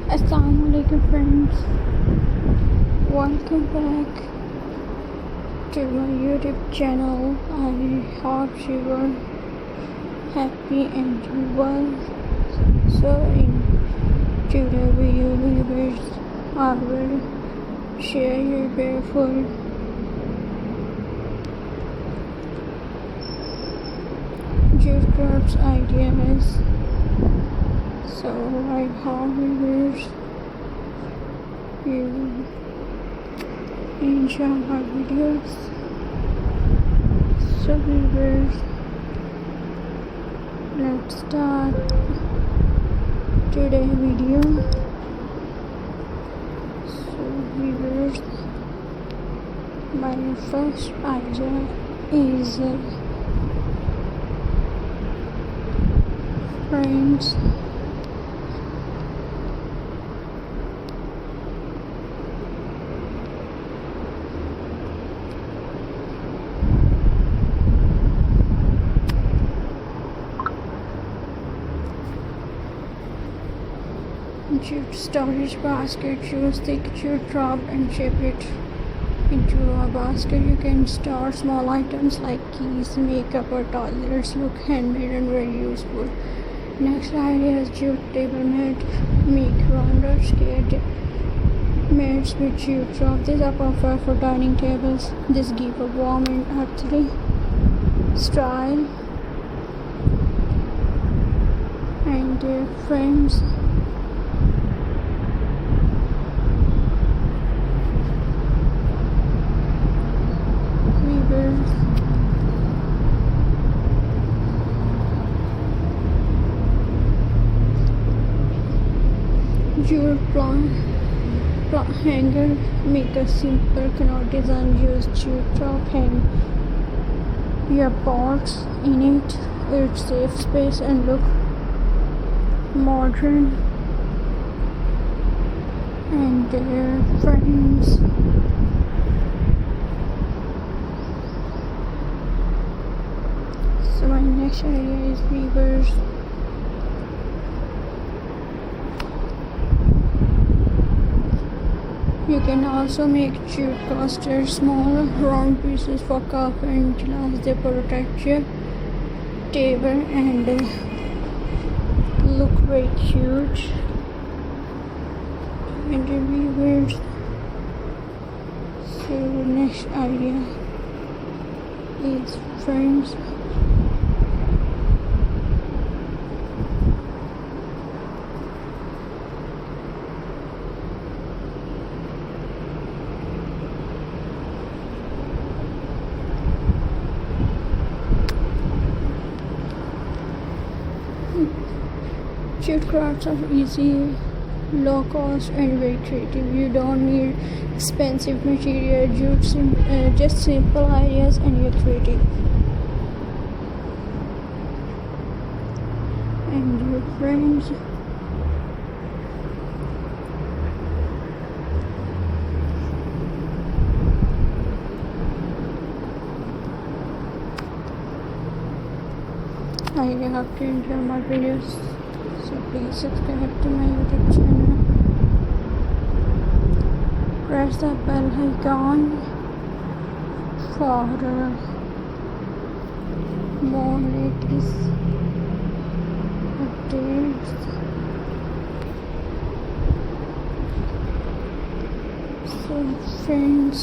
Assalamualaikum friends, welcome back to my YouTube channel. I hope you are happy and well. So in today's video viewers, I will share your beautiful jute crafts ideas. So I hope viewers you enjoy my videos. So viewers, let's start today's video. So viewers, my first idea is frames. Jute storage basket. Use thick jute rope and shape it into a basket. You can store small items like keys, makeup or toddlers. Look handmade and very useful. Next idea is jute table mat. Make rounder square mats with jute rope. These are perfect for dining tables. This gives a warm and earthly style. And frames. Jute plant hanger. Make a simple canard design. Use jute rope. Hang your pots in it. It saves space and look modern. And frames. So my next idea is weavers. You can also make jute coasters, small round pieces for cup and glass. They protect your table and look very cute. And weavers. So next idea is frames. Jute crafts are easy, low cost and very creative. You don't need expensive material. Just simple ideas and you're creative. And your frames. I have to enjoy my videos. So please subscribe to my YouTube channel. Press the bell icon for more latest updates. So friends,